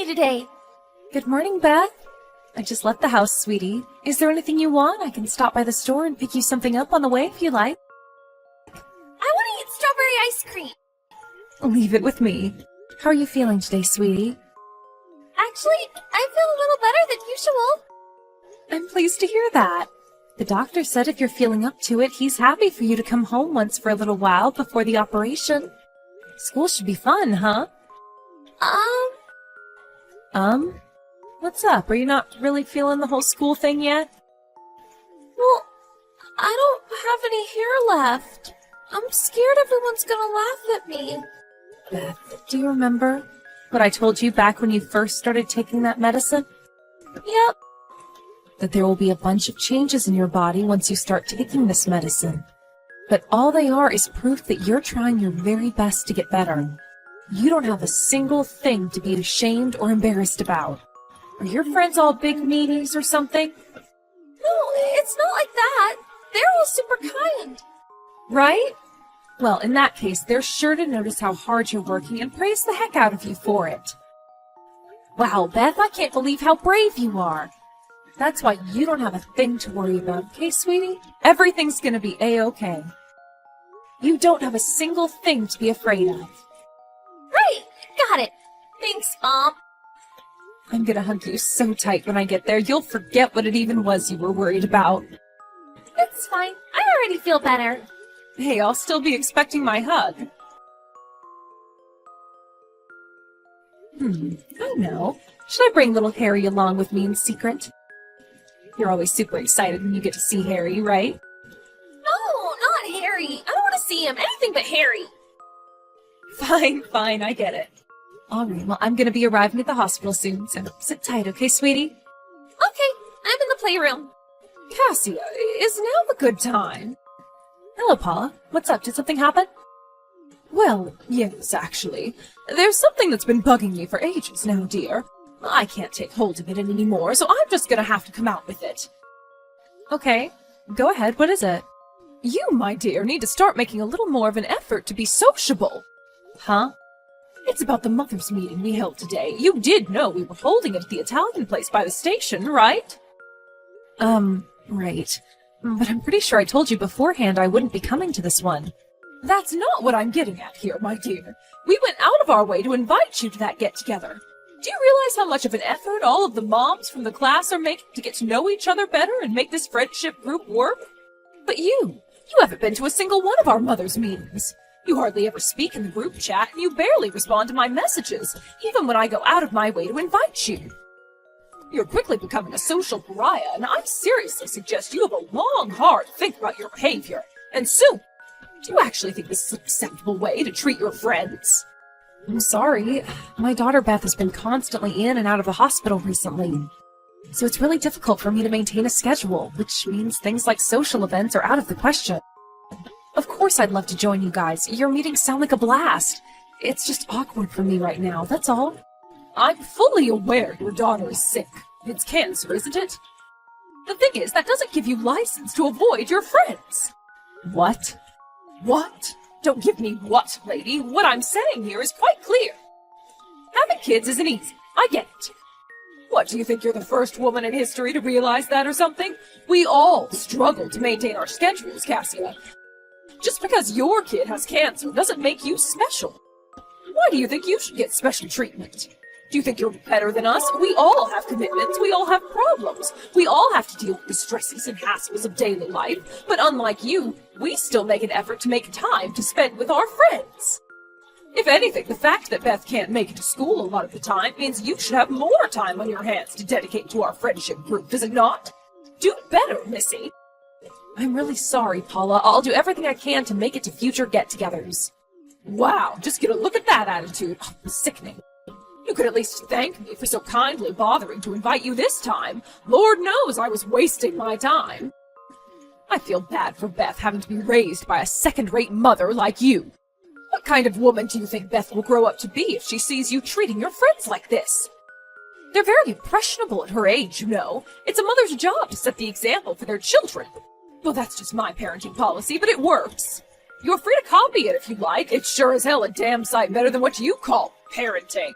me today? Good morning, Beth. I just left the house, sweetie. Is there anything you want? I can stop by the store and pick you something up on the way if you like. I want to eat strawberry ice cream. Leave it with me. How are you feeling today, sweetie? Actually, I feel a little better than usual. I'm pleased to hear that. The doctor said if you're feeling up to it, he's happy for you to come home once for a little while before the operation. School should be fun, huh? What's up? Are you not really feeling the whole school thing yet? Well, I don't have any hair left. I'm scared everyone's gonna laugh at me. Beth, do you remember what I told you back when you first started taking that medicine? Yep. That there will be a bunch of changes in your body once you start taking this medicine. But all they are is proof that you're trying your very best to get better. You don't have a single thing to be ashamed or embarrassed about. Are your friends all big meanies or something? No, it's not like that. They're all super kind. Right? Well, in that case, they're sure to notice how hard you're working and praise the heck out of you for it. Wow, Beth, I can't believe how brave you are. That's why you don't have a thing to worry about, okay, sweetie? Everything's gonna be A-okay. You don't have a single thing to be afraid of. Right, got it. Thanks, Mom. I'm gonna hug you so tight when I get there, you'll forget what it even was you were worried about. It's fine. I already feel better. Hey, I'll still be expecting my hug. I know. Should I bring little Harry along with me in secret? You're always super excited when you get to see Harry, right? No, not Harry. I don't want to see him. Anything but Harry. Fine, I get it. Alright, well, I'm gonna be arriving at the hospital soon, so sit tight, okay, sweetie? Okay, I'm in the playroom. Cassia, is now the good time? Hello, Paula. What's up? Did something happen? Well, yes, actually. There's something that's been bugging me for ages now, dear. I can't take hold of it anymore, so I'm just gonna have to come out with it. Okay, go ahead. What is it? You, my dear, need to start making a little more of an effort to be sociable. Huh? It's about the mothers' meeting we held today. You did know we were holding it at the Italian place by the station, right? Right. But I'm pretty sure I told you beforehand I wouldn't be coming to this one. That's not what I'm getting at here, my dear. We went out of our way to invite you to that get-together. Do you realize how much of an effort all of the moms from the class are making to get to know each other better and make this friendship group work? But you haven't been to a single one of our mothers' meetings. You hardly ever speak in the group chat, and you barely respond to my messages, even when I go out of my way to invite you. You're quickly becoming a social pariah, and I seriously suggest you have a long, hard think about your behavior. And soon. Do you actually think this is an acceptable way to treat your friends? I'm sorry. My daughter Beth has been constantly in and out of the hospital recently. So it's really difficult for me to maintain a schedule, which means things like social events are out of the question. Of course I'd love to join you guys. Your meetings sound like a blast. It's just awkward for me right now, that's all. I'm fully aware your daughter is sick. It's cancer, isn't it? The thing is, that doesn't give you license to avoid your friends. What? What? Don't give me what, lady. What I'm saying here is quite clear. Having kids isn't easy. I get it. What, do you think you're the first woman in history to realize that or something? We all struggle to maintain our schedules, Cassia. Just because your kid has cancer doesn't make you special. Why do you think you should get special treatment? Do you think you're better than us? We all have commitments. We all have problems. We all have to deal with the stresses and hassles of daily life. But unlike you, we still make an effort to make time to spend with our friends. If anything, the fact that Beth can't make it to school a lot of the time means you should have more time on your hands to dedicate to our friendship group, does it not? Do better, Missy. I'm really sorry, Paula. I'll do everything I can to make it to future get-togethers. Wow, just get a look at that attitude. Oh, sickening. You could at least thank me for so kindly bothering to invite you this time. Lord knows I was wasting my time. I feel bad for Beth having to be raised by a second-rate mother like you. What kind of woman do you think Beth will grow up to be if she sees you treating your friends like this? They're very impressionable at her age, you know. It's a mother's job to set the example for their children. Well, that's just my parenting policy, but it works. You're free to copy it if you like. It's sure as hell a damn sight better than what you call parenting.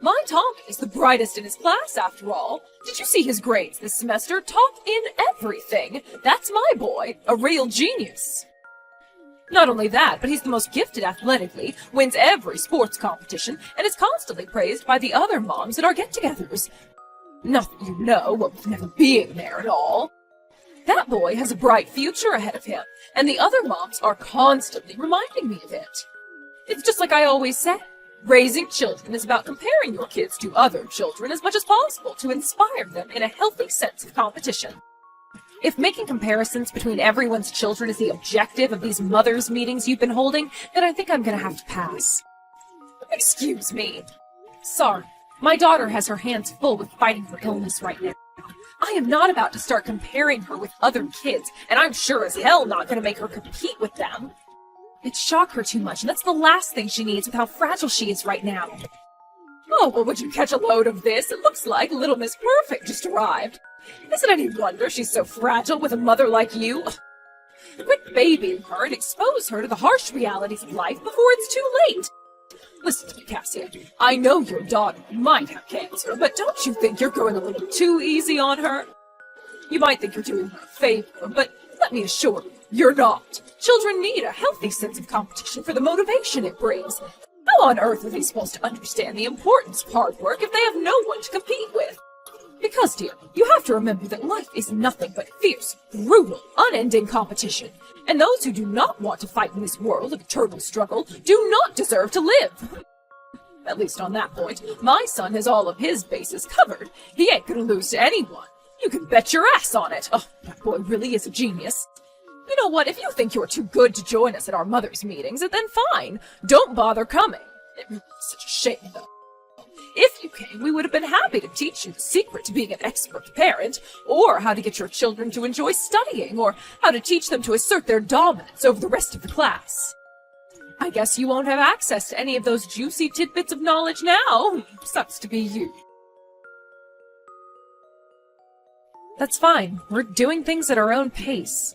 My Tommy is the brightest in his class, after all. Did you see his grades this semester? Top in everything. That's my boy, a real genius. Not only that, but he's the most gifted athletically, wins every sports competition, and is constantly praised by the other moms at our get-togethers. Not that you know, with never being there at all. That boy has a bright future ahead of him, and the other moms are constantly reminding me of it. It's just like I always say. Raising children is about comparing your kids to other children as much as possible to inspire them in a healthy sense of competition. If making comparisons between everyone's children is the objective of these mothers' meetings you've been holding, then I think I'm gonna have to pass. Excuse me. Sorry, my daughter has her hands full with fighting her illness right now. I am not about to start comparing her with other kids, and I'm sure as hell not gonna make her compete with them. It'd shock her too much, and that's the last thing she needs with how fragile she is right now. Oh, well, would you catch a load of this? It looks like Little Miss Perfect just arrived. Is it any wonder she's so fragile with a mother like you? Quit babying her and expose her to the harsh realities of life before it's too late. Listen to me, Cassia. I know your daughter might have cancer, but don't you think you're going a little too easy on her? You might think you're doing her a favor, but let me assure you, you're not. Children need a healthy sense of competition for the motivation it brings. How on earth are they supposed to understand the importance of hard work if they have no one to compete with? Because, dear, you have to remember that life is nothing but fierce, brutal, unending competition. And those who do not want to fight in this world of eternal struggle do not deserve to live. At least on that point, my son has all of his bases covered. He ain't gonna lose to anyone. You can bet your ass on it. Oh, that boy really is a genius. You know what, if you think you're too good to join us at our mothers' meetings, then fine. Don't bother coming. It really is such a shame, though. If you came, we would have been happy to teach you the secret to being an expert parent, or how to get your children to enjoy studying, or how to teach them to assert their dominance over the rest of the class. I guess you won't have access to any of those juicy tidbits of knowledge now. Sucks to be you. That's fine. We're doing things at our own pace.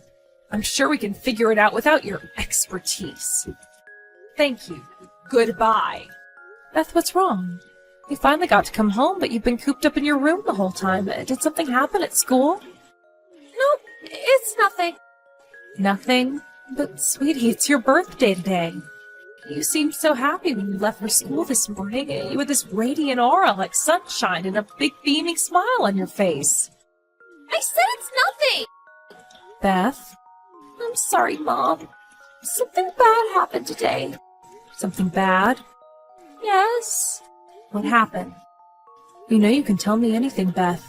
I'm sure we can figure it out without your expertise. Thank you. Goodbye. Beth, what's wrong? You finally got to come home, but you've been cooped up in your room the whole time. Did something happen at school? Nope, it's nothing. Nothing? But, sweetie, it's your birthday today. You seemed so happy when you left for school this morning. You had this radiant aura like sunshine and a big beaming smile on your face. I said it's nothing! Beth? I'm sorry, Mom. Something bad happened today. Something bad? Yes. What happened? You know you can tell me anything, Beth.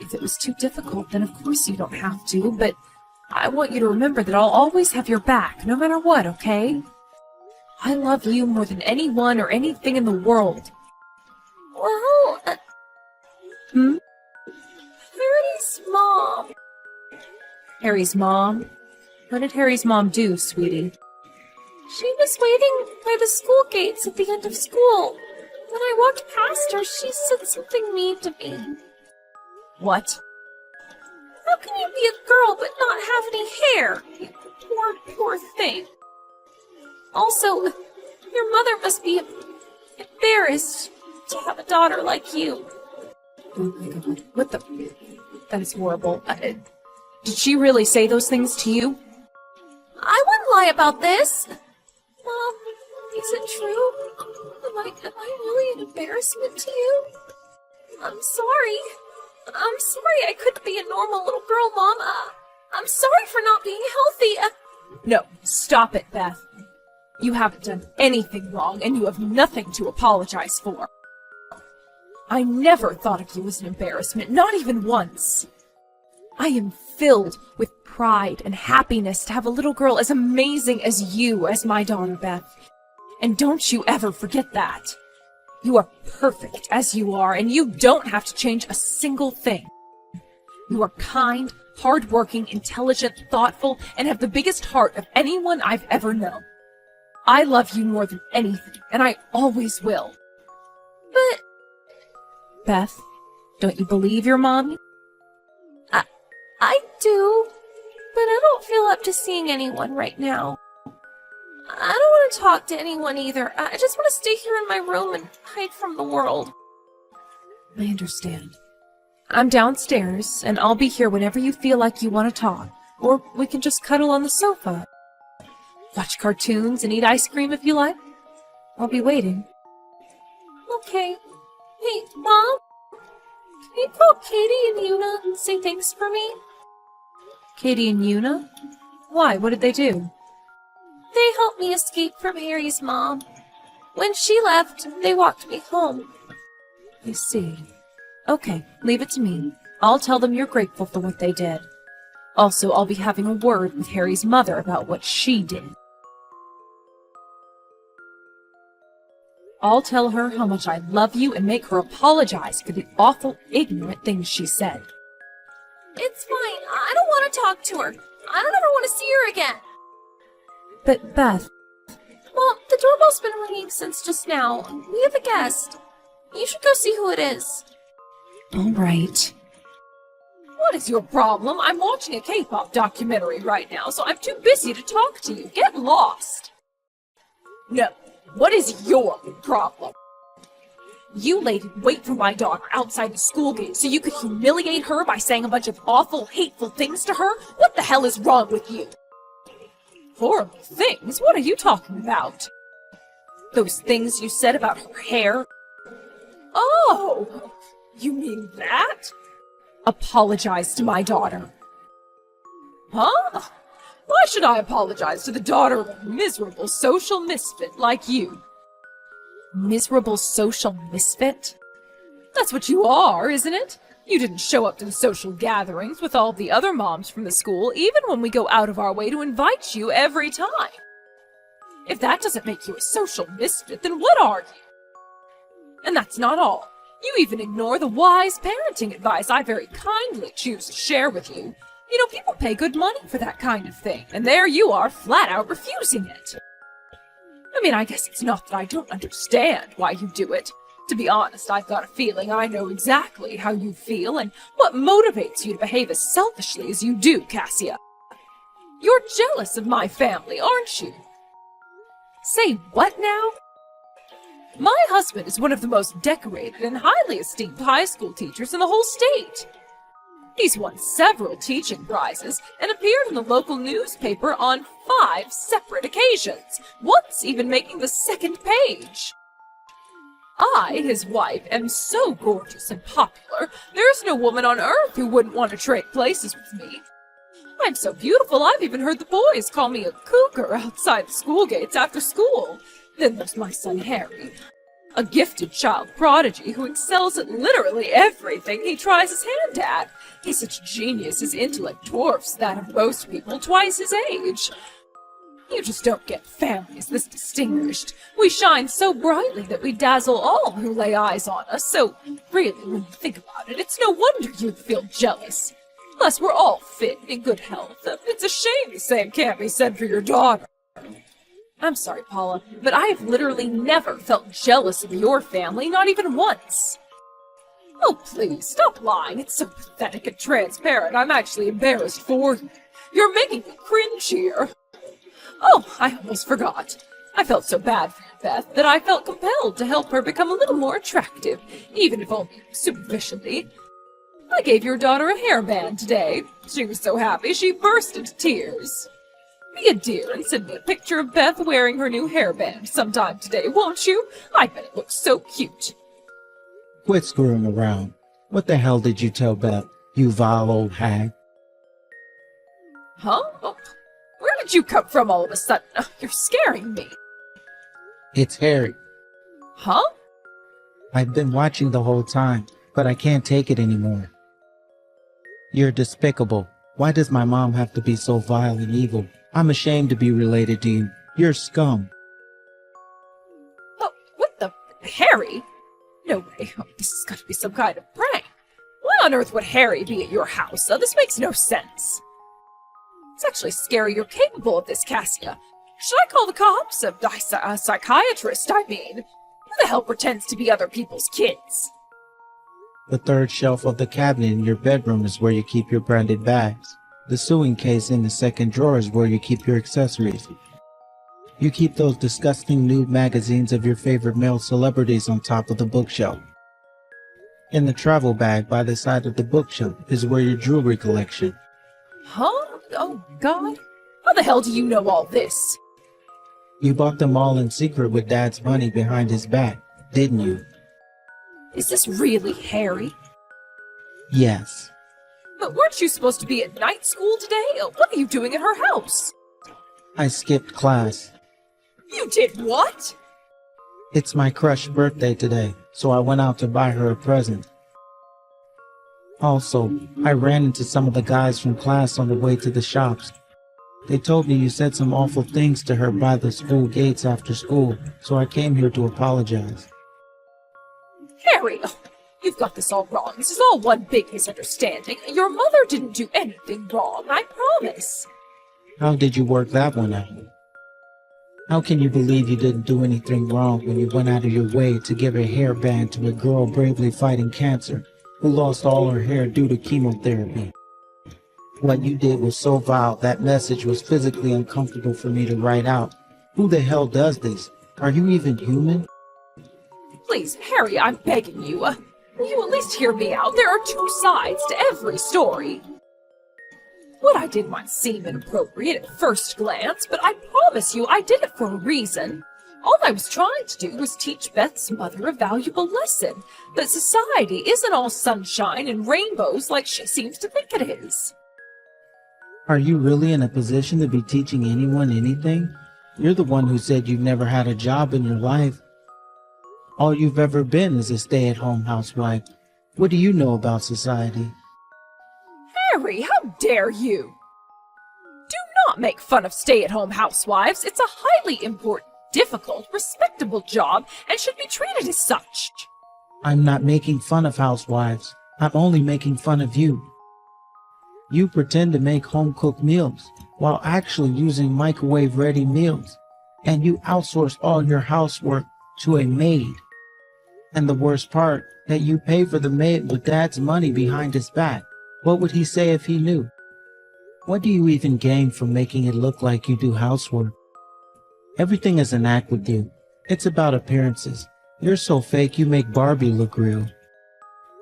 If it was too difficult, then of course you don't have to, but I want you to remember that I'll always have your back, no matter what, okay? I love you more than anyone or anything in the world. Well, Harry's mom. Harry's mom? What did Harry's mom do, sweetie? She was waiting by the school gates at the end of school. When I walked past her, she said something mean to me. What? How can you be a girl but not have any hair? You poor, poor thing. Also, your mother must be embarrassed to have a daughter like you. Oh my God. What the? That is horrible. Did she really say those things to you? I wouldn't lie about this. Mom, is it true? Am I really an embarrassment to you? I'm sorry. I'm sorry I couldn't be a normal little girl, Mom. I'm sorry for not being healthy. No, stop it, Beth. You haven't done anything wrong, and you have nothing to apologize for. I never thought of you as an embarrassment, not even once. I am filled with pride and happiness to have a little girl as amazing as you as my daughter, Beth. And don't you ever forget that. You are perfect as you are, and you don't have to change a single thing. You are kind, hardworking, intelligent, thoughtful, and have the biggest heart of anyone I've ever known. I love you more than anything, and I always will. But... Beth, don't you believe your mommy? I do, but I don't feel up to seeing anyone right now. I don't want to talk to anyone either. I just want to stay here in my room and hide from the world. I understand. I'm downstairs, and I'll be here whenever you feel like you want to talk. Or we can just cuddle on the sofa. Watch cartoons and eat ice cream if you like. I'll be waiting. Okay. Hey, Mom? Can you call Katie and Yuna and say thanks for me? Katie and Yuna? Why? What did they do? They helped me escape from Harry's mom. When she left, they walked me home. I see. Okay, leave it to me. I'll tell them you're grateful for what they did. Also, I'll be having a word with Harry's mother about what she did. I'll tell her how much I love you and make her apologize for the awful, ignorant things she said. It's fine. I don't want to talk to her. I don't ever want to see her again. But, Beth... Mom, the doorbell's been ringing since just now. We have a guest. You should go see who it is. All right. What is your problem? I'm watching a K-pop documentary right now, so I'm too busy to talk to you. Get lost. No. What is your problem? You lady wait for my daughter outside the school gate so you could humiliate her by saying a bunch of awful, hateful things to her? What the hell is wrong with you? Horrible things? What are you talking about? Those things you said about her hair? Oh, you mean that? Apologize to my daughter. Huh? Why should I apologize to the daughter of a miserable social misfit like you? Miserable social misfit? That's what you are, isn't it? You didn't show up to the social gatherings with all the other moms from the school, even when we go out of our way to invite you every time. If that doesn't make you a social misfit, then what are you? And that's not all. You even ignore the wise parenting advice I very kindly choose to share with you. You know, people pay good money for that kind of thing, and there you are, flat out refusing it. I mean, I guess it's not that I don't understand why you do it. To be honest, I've got a feeling I know exactly how you feel and what motivates you to behave as selfishly as you do, Cassia. You're jealous of my family, aren't you? Say what now? My husband is one of the most decorated and highly esteemed high school teachers in the whole state. He's won several teaching prizes and appeared in the local newspaper on 5 separate occasions, once even making the second page. I, his wife, am so gorgeous and popular, there's no woman on earth who wouldn't want to trade places with me. I'm so beautiful, I've even heard the boys call me a cougar outside the school gates after school. Then there's my son Harry, a gifted child prodigy who excels at literally everything he tries his hand at. He's such a genius, his intellect dwarfs that of most people twice his age. You just don't get families this distinguished. We shine so brightly that we dazzle all who lay eyes on us, so really, when you think about it, it's no wonder you'd feel jealous. Plus, we're all fit and in good health. It's a shame the same can't be said for your daughter. I'm sorry, Paula, but I have literally never felt jealous of your family, not even once. Oh, please, stop lying. It's so pathetic and transparent. I'm actually embarrassed for you. You're making me cringe here. Oh, I almost forgot. I felt so bad for you, Beth, that I felt compelled to help her become a little more attractive, even if only superficially. I gave your daughter a hairband today. She was so happy she burst into tears. Be a dear and send me a picture of Beth wearing her new hairband sometime today, won't you? I bet it looks so cute. Quit screwing around. What the hell did you tell Beth, you vile old hag? Huh? Oh, where did you come from all of a sudden? You're scaring me. It's Harry. Huh? I've been watching the whole time, but I can't take it anymore. You're despicable. Why does my mom have to be so vile and evil? I'm ashamed to be related to you. You're scum. Oh, what the? Harry? No way. Oh, this has got to be some kind of prank. Why on earth would Harry be at your house? This makes no sense. It's actually scary you're capable of this, Cassia. Should I call the cops? A psychiatrist, I mean. Who the hell pretends to be other people's kids? The third shelf of the cabinet in your bedroom is where you keep your branded bags. The sewing case in the second drawer is where you keep your accessories. You keep those disgusting nude magazines of your favorite male celebrities on top of the bookshelf. In the travel bag by the side of the bookshelf is where your jewelry collection. Huh? Oh, God. How the hell do you know all this? You bought them all in secret with Dad's money behind his back, didn't you? Is this really Harry? Yes. But weren't you supposed to be at night school today? What are you doing at her house? I skipped class. You did what? It's my crush's birthday today, so I went out to buy her a present. Also, I ran into some of the guys from class on the way to the shops. They told me you said some awful things to her by the school gates after school, so I came here to apologize. Harry, you've got this all wrong. This is all one big misunderstanding. Your mother didn't do anything wrong, I promise. How did you work that one out? How can you believe you didn't do anything wrong when you went out of your way to give a hairband to a girl bravely fighting cancer who lost all her hair due to chemotherapy? What you did was so vile that message was physically uncomfortable for me to write out. Who the hell does this? Are you even human? Please, Harry, I'm begging you. Will you at least hear me out? There are two sides to every story. What I did might seem inappropriate at first glance, but I promise you I did it for a reason. All I was trying to do was teach Beth's mother a valuable lesson, that society isn't all sunshine and rainbows like she seems to think it is. Are you really in a position to be teaching anyone anything? You're the one who said you've never had a job in your life. All you've ever been is a stay-at-home housewife. What do you know about society? Harry, how dare you? Do not make fun of stay-at-home housewives. It's a highly important, difficult, respectable job and should be treated as such. I'm not making fun of housewives. I'm only making fun of you. You pretend to make home-cooked meals while actually using microwave-ready meals, and you outsource all your housework to a maid. And the worst part, that you pay for the maid with Dad's money behind his back. What would he say if he knew? What do you even gain from making it look like you do housework? Everything is an act with you. It's about appearances. You're so fake you make Barbie look real.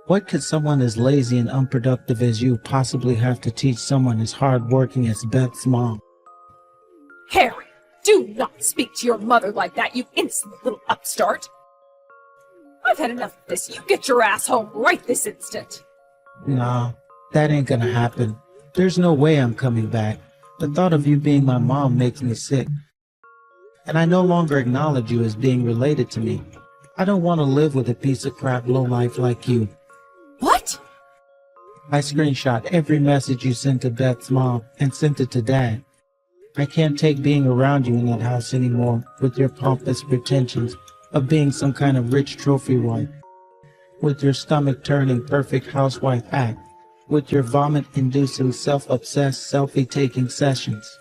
What could someone as lazy and unproductive as you possibly have to teach someone as hardworking as Beth's mom? Harry, do not speak to your mother like that, you insolent little upstart. I've had enough of this. You get your ass home right this instant. Nah, that ain't gonna happen. There's no way I'm coming back. The thought of you being my mom makes me sick. And I no longer acknowledge you as being related to me. I don't want to live with a piece of crap lowlife like you. What? I screenshot every message you sent to Beth's mom and sent it to Dad. I can't take being around you in that house anymore with your pompous pretensions of being some kind of rich trophy wife, with your stomach-turning perfect housewife act, with your vomit-inducing self-obsessed selfie-taking sessions.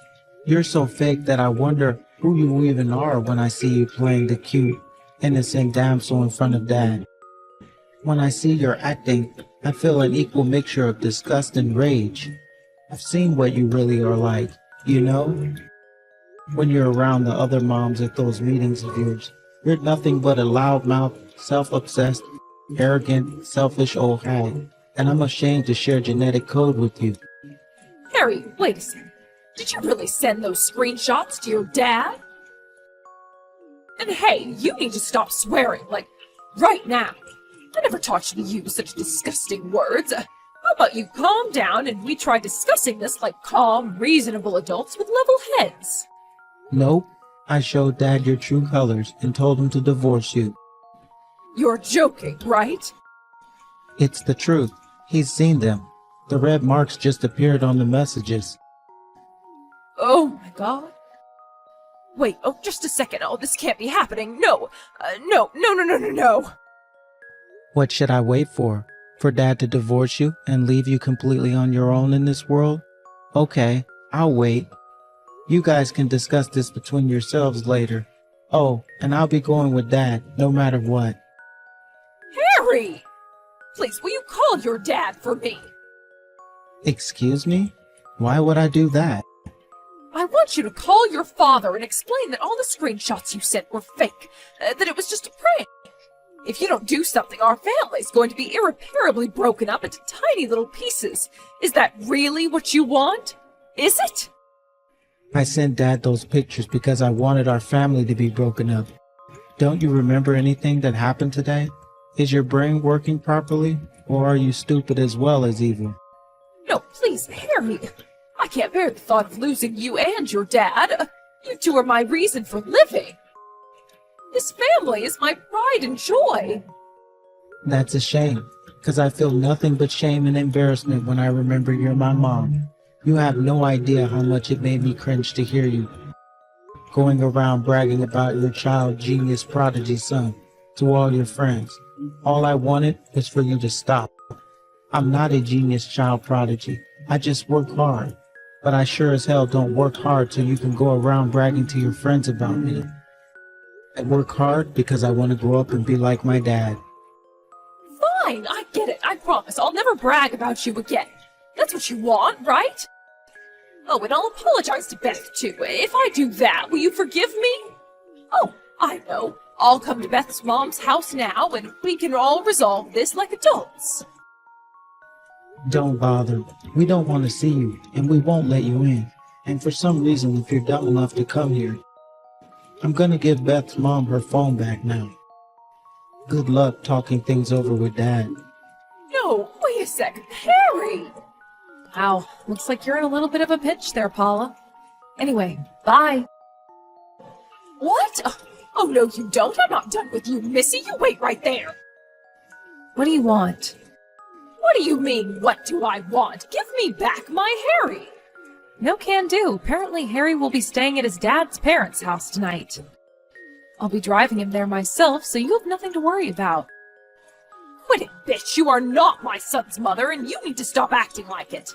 You're so fake that I wonder who you even are when I see you playing the cute, innocent damsel in front of Dad. When I see your acting, I feel an equal mixture of disgust and rage. I've seen what you really are like, you know? When you're around the other moms at those meetings of yours, you're nothing but a loudmouth, self-obsessed, arrogant, selfish old hag, and I'm ashamed to share genetic code with you. Harry, wait a second. Did you really send those screenshots to your dad? And hey, you need to stop swearing, like, right now. I never taught you to use such disgusting words. How about you calm down and we try discussing this like calm, reasonable adults with level heads? Nope. I showed Dad your true colors and told him to divorce you. You're joking, right? It's the truth. He's seen them. The red marks just appeared on the messages. Oh my god. Wait, oh, just a second. Oh, this can't be happening. No. No. What should I wait for? For Dad to divorce you and leave you completely on your own in this world? Okay, I'll wait. You guys can discuss this between yourselves later. Oh, and I'll be going with Dad, no matter what. Harry! Please, will you call your dad for me? Excuse me? Why would I do that? I want you to call your father and explain that all the screenshots you sent were fake, that it was just a prank. If you don't do something, our family's going to be irreparably broken up into tiny little pieces. Is that really what you want? Is it? I sent Dad those pictures because I wanted our family to be broken up. Don't you remember anything that happened today? Is your brain working properly, or are you stupid as well as evil? No, please, Harry. I can't bear the thought of losing you and your dad. You two are my reason for living. This family is my pride and joy. That's a shame, because I feel nothing but shame and embarrassment when I remember you're my mom. You have no idea how much it made me cringe to hear you going around bragging about your child genius prodigy son to all your friends. All I wanted was for you to stop. I'm not a genius child prodigy. I just work hard. But I sure as hell don't work hard so you can go around bragging to your friends about me. I work hard because I want to grow up and be like my dad. Fine, I get it. I promise I'll never brag about you again. That's what you want, right? Oh, and I'll apologize to Beth, too. If I do that, will you forgive me? Oh, I know. I'll come to Beth's mom's house now, and we can all resolve this like adults. Don't bother. We don't want to see you, and we won't let you in. And for some reason, if you're dumb enough to come here, I'm gonna give Beth's mom her phone back now. Good luck talking things over with Dad. No, wait a second. Harry! Wow, looks like you're in a little bit of a pinch there, Paula. Anyway, bye. What? Oh, no, you don't. I'm not done with you, Missy. You wait right there. What do you want? What do you mean, what do I want? Give me back my Harry. No can do. Apparently Harry will be staying at his dad's parents' house tonight. I'll be driving him there myself, so you have nothing to worry about. Quit it, bitch! You are not my son's mother, and you need to stop acting like it.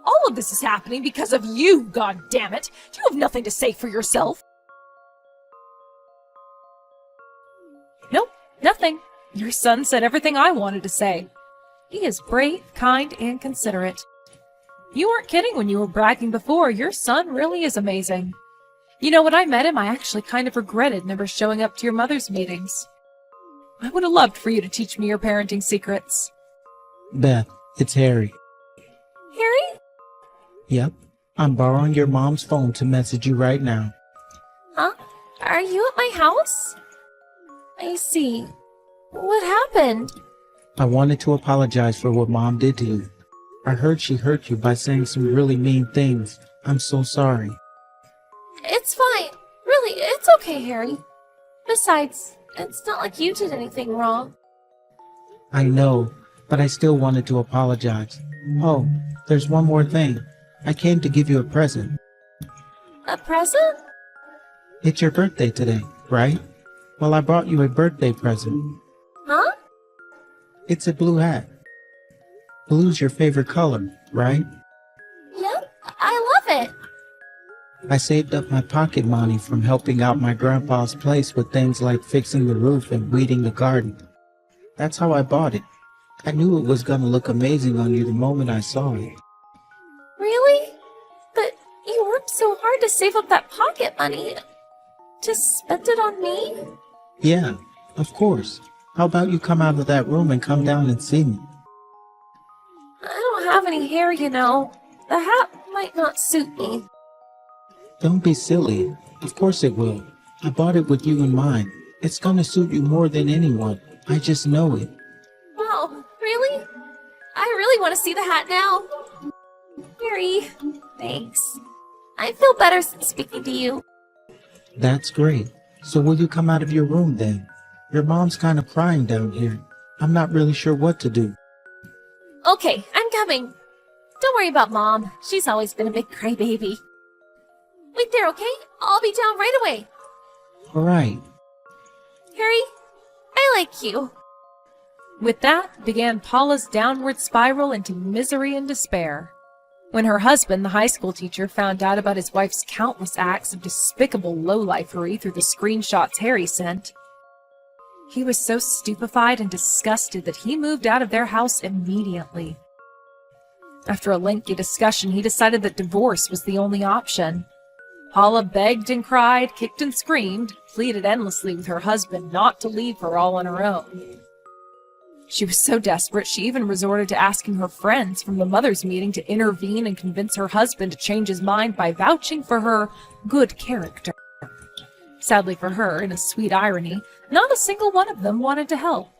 All of this is happening because of you, goddammit! You have nothing to say for yourself. Nope, nothing. Your son said everything I wanted to say. He is brave, kind, and considerate. You weren't kidding when you were bragging before. Your son really is amazing. You know, when I met him, I actually kind of regretted never showing up to your mother's meetings. I would have loved for you to teach me your parenting secrets. Beth, it's Harry. Harry? Yep, I'm borrowing your mom's phone to message you right now. Huh? Are you at my house? I see. What happened? I wanted to apologize for what Mom did to you. I heard she hurt you by saying some really mean things. I'm so sorry. It's fine. Really, it's okay, Harry. Besides, it's not like you did anything wrong. I know, but I still wanted to apologize. Oh, there's one more thing. I came to give you a present. A present? It's your birthday today, right? Well, I brought you a birthday present. Huh? It's a blue hat. Blue's your favorite color, right? Yep, I love it. I saved up my pocket money from helping out my grandpa's place with things like fixing the roof and weeding the garden. That's how I bought it. I knew it was gonna look amazing on you the moment I saw it. Really? But you worked so hard to save up that pocket money. To spend it on me? Yeah, of course. How about you come out of that room and come down and see me? I don't have any hair, you know. The hat might not suit me. Don't be silly. Of course it will. I bought it with you in mind. It's gonna suit you more than anyone. I just know it. Wow, really? I really want to see the hat now. Harry, thanks. I feel better since speaking to you. That's great. So will you come out of your room then? Your mom's kind of crying down here. I'm not really sure what to do. Okay, I'm coming. Don't worry about Mom. She's always been a big crybaby. Wait there, okay? I'll be down right away. All right. Harry, I like you. With that began Paula's downward spiral into misery and despair. When her husband, the high school teacher, found out about his wife's countless acts of despicable lowlifery through the screenshots Harry sent, he was so stupefied and disgusted that he moved out of their house immediately. After a lengthy discussion, he decided that divorce was the only option. Paula begged and cried, kicked and screamed, pleaded endlessly with her husband not to leave her all on her own. She was so desperate, she even resorted to asking her friends from the mothers' meeting to intervene and convince her husband to change his mind by vouching for her good character. Sadly for her, in a sweet irony, not a single one of them wanted to help.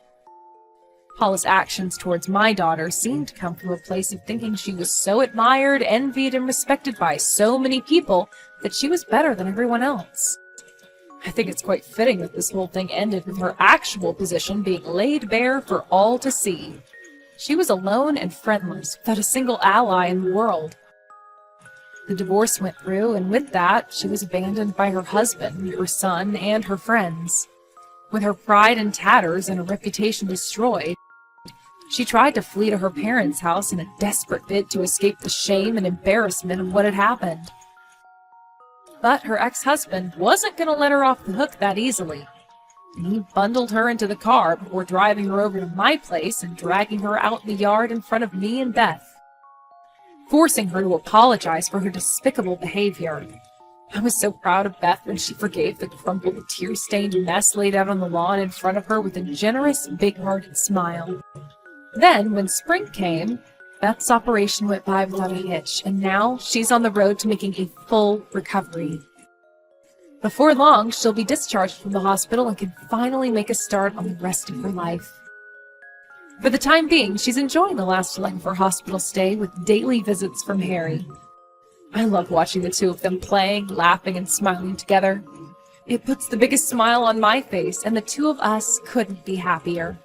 Paula's actions towards my daughter seemed to come from a place of thinking she was so admired, envied, and respected by so many people that she was better than everyone else. I think it's quite fitting that this whole thing ended with her actual position being laid bare for all to see. She was alone and friendless, without a single ally in the world. The divorce went through, and with that, she was abandoned by her husband, her son, and her friends. With her pride in tatters and a reputation destroyed, she tried to flee to her parents' house in a desperate bid to escape the shame and embarrassment of what had happened. But her ex-husband wasn't going to let her off the hook that easily, and he bundled her into the car before driving her over to my place and dragging her out in the yard in front of me and Beth, forcing her to apologize for her despicable behavior. I was so proud of Beth when she forgave the crumpled, tear-stained mess laid out on the lawn in front of her with a generous, big-hearted smile. Then, when spring came, Beth's operation went by without a hitch, and now she's on the road to making a full recovery. Before long, she'll be discharged from the hospital and can finally make a start on the rest of her life. For the time being, she's enjoying the last leg of her hospital stay with daily visits from Harry. I love watching the two of them playing, laughing, and smiling together. It puts the biggest smile on my face, and the two of us couldn't be happier.